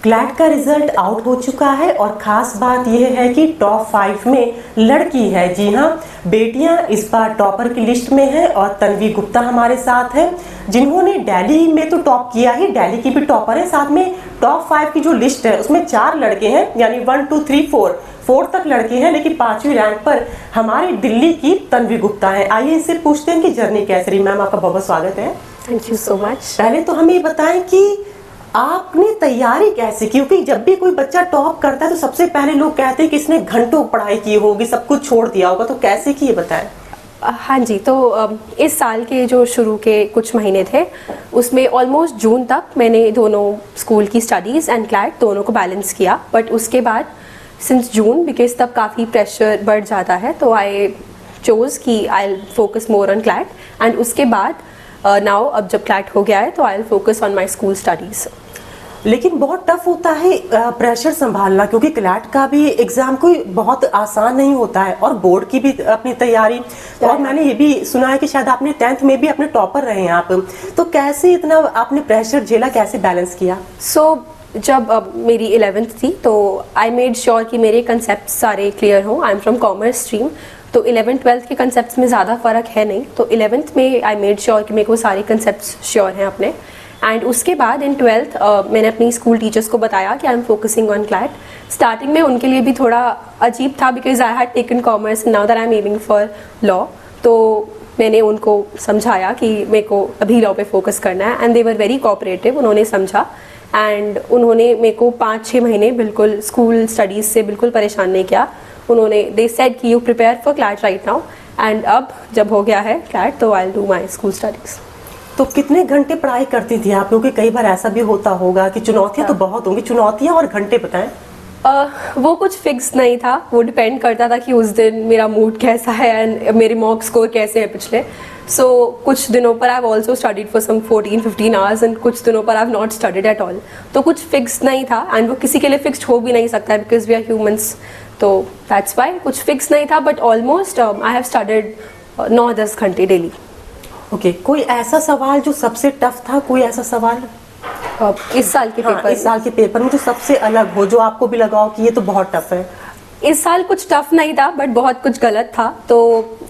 CLAT का result out हो चुका है और खास बात यह है कि टॉप 5 में लड़की है। जी हाँ, बेटियां इस बार टॉपर की लिस्ट में हैं और तन्वी गुप्ता हमारे साथ है, जिन्होंने दिल्ली में तो टॉप किया ही, दिल्ली की भी टॉपर है। साथ में टॉप 5 की जो लिस्ट है उसमें 4 लड़के हैं, यानी 1 2 3 4 तक लड़के हैं, लेकिन 5वीं रैंक पर हमारी दिल्ली की तन्वी गुप्ता है। आइए इससे पूछते हैं कि जर्नी कैसे रही। मैम, आपका बहुत बहुत स्वागत है। Thank you so much. पहले तो हमें ये बताएं कि आपने तैयारी कैसे की, क्योंकि जब भी कोई बच्चा टॉप करता है तो सबसे पहले लोग कहते हैं कि इसने घंटों पढ़ाई की होगी, सब कुछ छोड़ दिया होगा, तो कैसे की ये बताएं। हाँ जी, तो इस साल के जो शुरू के कुछ महीने थे उसमें ऑलमोस्ट जून तक मैंने दोनों स्कूल की स्टडीज़ एंड क्लैट दोनों को बैलेंस किया। बट उसके बाद सिंस जून, बिकॉज तब काफ़ी प्रेशर बढ़ जाता है, तो आई चोज़ कि I focus more on CLAT. And उसके बाद नाउ अब जब क्लैट हो गया है तो I will focus on my school studies. लेकिन बहुत टफ होता है प्रेशर संभालना, क्योंकि क्लैट का भी एग्जाम कोई बहुत आसान नहीं होता है और बोर्ड की भी अपनी तैयारी। और मैंने ये भी सुना है कि शायद आपने 10th में भी अपने टॉपर रहे हैं आप, तो कैसे इतना आपने प्रेशर झेला, कैसे बैलेंस किया? जब मेरी 11th थी तो आई मेड श्योर कि मेरे कंसेप्ट सारे क्लियर हों। I am from commerce stream, तो 11th 12th के कंसेप्ट्स में ज़्यादा फ़र्क है नहीं, तो 11th में आई मेड श्योर कि मेरे को सारे कंसेप्ट्स श्योर हैं अपने। एंड उसके बाद इन 12th मैंने अपनी स्कूल टीचर्स को बताया कि I am focusing on CLAT. Starting में उनके लिए भी थोड़ा अजीब था, because I had taken commerce, now that I am aiming for law. तो मैंने उनको समझाया कि मेरे को अभी लॉ पे फोकस करना है, and they were very cooperative. उन्होंने समझा एंड उन्होंने मेरे को 5-6 महीने बिल्कुल स्कूल स्टडीज़ से बिल्कुल परेशान नहीं किया। उन्होंने दे सेड कि you prepare for CLAT right now, and अब जब हो गया है क्लैट तो I will do my school studies. तो कितने घंटे पढ़ाई करती थी आप? क्योंकि कई बार ऐसा भी होता होगा कि चुनौतियां तो बहुत होंगी, चुनौतियां और घंटे बताएं। वो कुछ फिक्स नहीं था, वो डिपेंड करता था कि उस दिन मेरा मूड कैसा है एंड मेरे मॉक स्कोर कैसे है पिछले। सो कुछ दिनों पर I have also studied for some 14-15 hours and कुछ दिनों पर I have not studied at all. तो कुछ फिक्स नहीं था, एंड वो किसी के लिए फिक्स्ड हो भी नहीं सकता है, बिकॉज वी आर ह्यूमंस। तो दैट्स वाई कुछ फिक्स नहीं था, but almost I have studied 9-10 घंटे डेली। ओके, कोई ऐसा सवाल जो सबसे टफ था? कोई ऐसा सवाल इस साल के पेपर? इस साल के पेपर में जो सबसे अलग हो, जो आपको भी लगाओ कि ये तो बहुत टफ है? इस साल कुछ टफ नहीं था, बट बहुत कुछ गलत था। तो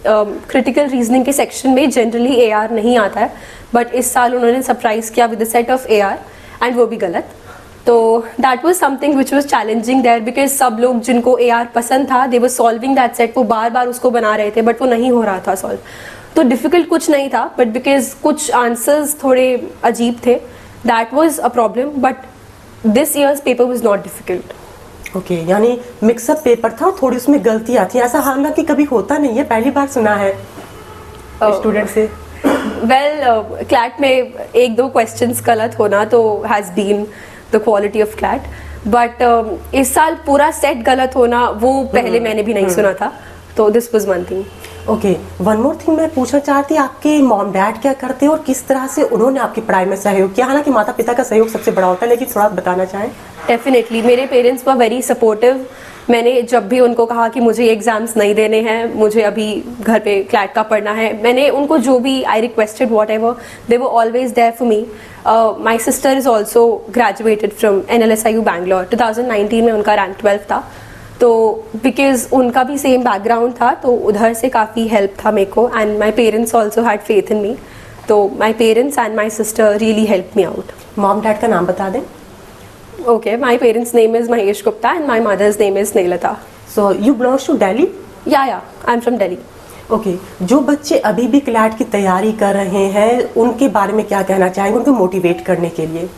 क्रिटिकल रीजनिंग के सेक्शन में जनरली AR नहीं आता है, बट इस साल उन्होंने सरप्राइज किया with the set of AR, and वो भी गलत। तो that was something which was challenging there, because सब लोग जिनको AR पसंद था they were solving that set, वो बार बार उसको बना रहे थे, बट वो नहीं हो रहा था सॉल्व। तो डिफ़िकल्ट कुछ नहीं था, बट बिकॉज कुछ आंसर्स थोड़े अजीब थे, that was a problem. But this years paper was not difficult. Okay, यानी मिक्सअप पेपर था, थोड़ी उसमें गलतियाँ थी। ऐसा हालांकि कभी होता नहीं है, पहली बार सुना है स्टूडेंट से। वेल, क्लैट में 1-2 क्वेश्चंस गलत होना तो has been the quality of CLAT, but इस साल पूरा सेट गलत होना वो पहले मैंने भी नहीं सुना था, तो this was one thing. Okay, one more thing मैं पूछना चाहती, आपके मॉम डैड क्या करते हैं और किस तरह से उन्होंने आपकी पढ़ाई में सहयोग किया? हालांकि माता पिता का सहयोग सबसे बड़ा होता है, लेकिन थोड़ा बताना चाहें। डेफिनेटली मेरे पेरेंट्स वर वेरी सपोर्टिव। मैंने जब भी उनको कहा कि मुझे एग्ज़ाम्स नहीं देने हैं, मुझे अभी घर पे क्लैट का पढ़ना है, मैंने उनको जो भी I requested whatever, they were always there for me. My sister is also graduated from NLSIU Bangalore. 2019 में उनका रैंक 12 था, तो बिकॉज उनका भी सेम बैकग्राउंड था, तो उधर से काफ़ी हेल्प था मेरे को, and my parents also had faith in me. तो my parents and my sister really help me out. Mom dad का नाम बता दें। Okay, my parents' name is Mahesh Gupta and my mother's name is Neelata. So you belong to Delhi? Yeah, I'm from Delhi. Okay, जो बच्चे अभी भी CLAT की तैयारी कर रहे हैं उनके बारे में क्या कहना चाहेंगे, उनको मोटिवेट करने के लिए?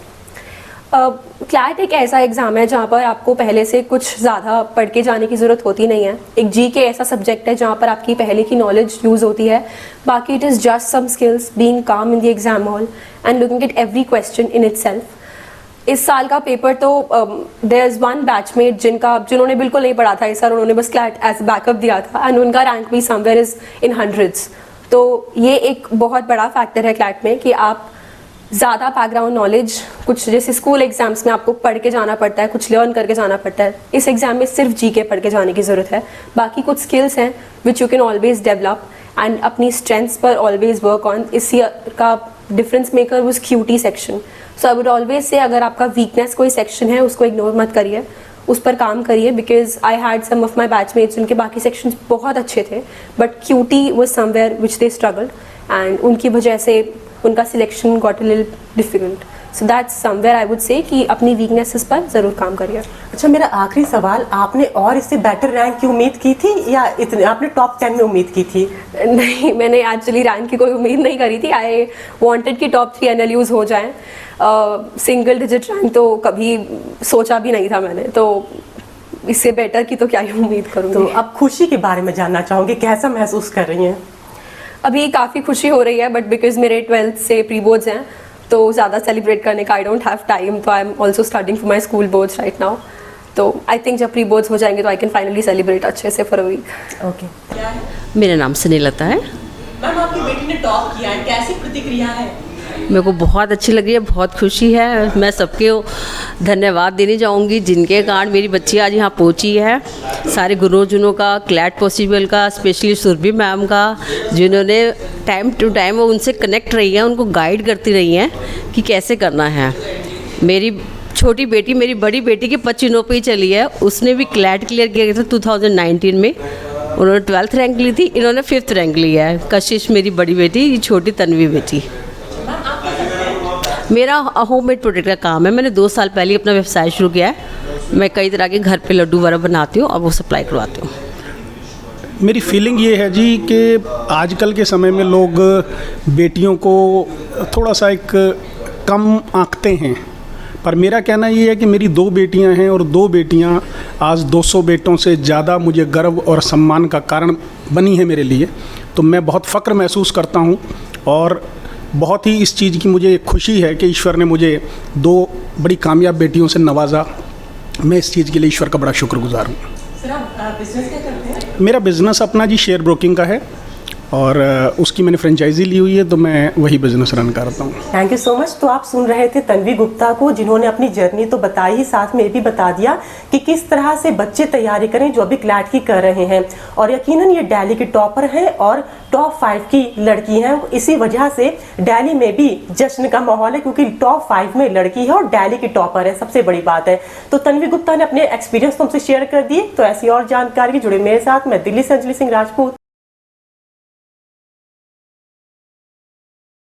क्लैट एक ऐसा एग्ज़ाम है जहाँ पर आपको पहले से कुछ ज़्यादा पढ़ के जाने की ज़रूरत होती नहीं है। एक GK ऐसा सब्जेक्ट है जहाँ पर आपकी पहले की नॉलेज यूज़ होती है, बाकी it is just some skills, being calm in the exam hall and looking at every question in itself. इस साल का पेपर तो देयर इज़ वन बैचमेट जिन्होंने बिल्कुल नहीं पढ़ा था इस साल, उन्होंने बस क्लैट एज बैकअप दिया था, एंड उनका रैंक भी समवेयर इज़ इन 100s। तो ये एक बहुत बड़ा फैक्टर है क्लैट में कि आप ज़्यादा बैकग्राउंड नॉलेज, कुछ जैसे स्कूल एग्जाम्स में आपको पढ़ के जाना पड़ता है, कुछ लर्न करके जाना पड़ता है, इस एग्ज़ाम में सिर्फ GK पढ़ के जाने की ज़रूरत है। बाकी कुछ स्किल्स हैं which you can always develop and अपनी स्ट्रेंथ्स पर ऑलवेज वर्क ऑन। इस ईयर का difference maker was QT section, so I would always say अगर आपका वीकनेस कोई सेक्शन है उसको इग्नोर मत करिए, उस पर काम करिए, because I had some of my batchmates उनके बाकी सेक्शंस बहुत अच्छे थे but QT was somewhere which they struggled and उनकी वजह से उनका selection got a little difficult. So that's somewhere I would say कि अपनी वीकनेसेस पर ज़रूर काम करिए। अच्छा, मेरा आखिरी सवाल, आपने और इससे बेटर रैंक की उम्मीद की थी या इतने आपने टॉप 10 में उम्मीद की थी? नहीं, मैंने एक्चुअली रैंक की कोई उम्मीद नहीं करी थी। आई वांटेड कि टॉप 3 NLUs हो जाएं। सिंगल डिजिट रैंक तो कभी सोचा भी नहीं था मैंने, तो इससे बेटर की तो क्या ही उम्मीद करूँगी। तो अब खुशी के बारे में जानना चाहूँगी, कैसा महसूस कर रही हैं? अभी काफ़ी खुशी हो रही है बट बिकॉज मेरे 12th से प्री बोर्ड्स हैं तो ज़्यादा सेलिब्रेट करने का आई डोंट हैव टाइम, तो I am also studying for my school boards right now. तो आई थिंक जब प्री बोर्ड्स हो जाएंगे तो आई कैन फाइनली सेलिब्रेट अच्छे से फॉर अ वीक। ओके। मेरा नाम स्नेहलता है। मैम, आपकी बेटी ने टॉप किया है, कैसी प्रतिक्रिया है? मेरे को बहुत अच्छी लगी है, बहुत खुशी है। मैं सबके धन्यवाद देने जाऊंगी जिनके कारण मेरी बच्ची आज यहाँ पहुँची है। सारे गुरुजनों का, क्लैट पॉसिबल का, स्पेशली सुरभि मैम का, जिन्होंने टाइम टू टाइम वो उनसे कनेक्ट रही हैं, उनको गाइड करती रही हैं कि कैसे करना है। मेरी छोटी बेटी मेरी बड़ी बेटी के 25 पे ही चली है, उसने भी क्लैट क्लियर किया था 2019 में। उन्होंने 12th रैंक ली थी, इन्होंने 5th रैंक लिया है। कशिश मेरी बड़ी बेटी, ये छोटी तन्वी बेटी। मेरा होममेड प्रोडक्ट का काम है। मैंने 2 साल पहले अपना व्यवसाय शुरू किया है। मैं कई तरह के घर पे लड्डू वगैरह बनाती हूँ और वो सप्लाई करवाती हूँ। मेरी फीलिंग ये है जी कि आजकल के समय में लोग बेटियों को थोड़ा सा एक कम आंकते हैं, पर मेरा कहना ये है कि मेरी 2 बेटियां हैं और 2 बेटियां आज 200 बेटों से ज़्यादा मुझे गर्व और सम्मान का कारण बनी है मेरे लिए। तो मैं बहुत फ़ख्र महसूस करता हूँ और बहुत ही इस चीज़ की मुझे खुशी है कि ईश्वर ने मुझे 2 बड़ी कामयाब बेटियों से नवाजा। मैं इस चीज़ के लिए ईश्वर का बड़ा शुक्रगुजार हूँ। सर, आप बिजनेस क्या करते हैं? मेरा बिज़नेस अपना जी शेयर ब्रोकिंग का है और उसकी मैंने फ्रेंचाइजी ली हुई है, तो मैं वही बिज़नेस रन करता हूँ। Thank you so much. तो आप सुन रहे थे तन्वी गुप्ता को, जिन्होंने अपनी जर्नी तो बताई ही, साथ में ये भी बता दिया कि किस तरह से बच्चे तैयारी करें जो अभी क्लैट की कर रहे हैं। और यकीनन ये दिल्ली की टॉपर हैं और टॉप 5 की लड़की हैं। इसी वजह से दिल्ली में भी जश्न का माहौल है, क्योंकि टॉप 5 में लड़की है और दिल्ली की टॉपर है, सबसे बड़ी बात है। तो तन्वी गुप्ता ने अपने एक्सपीरियंस तुमसे शेयर कर दिए। तो ऐसी और जानकारी जुड़े मेरे साथ। मैं दिल्ली से अंजलि सिंह राजपूत।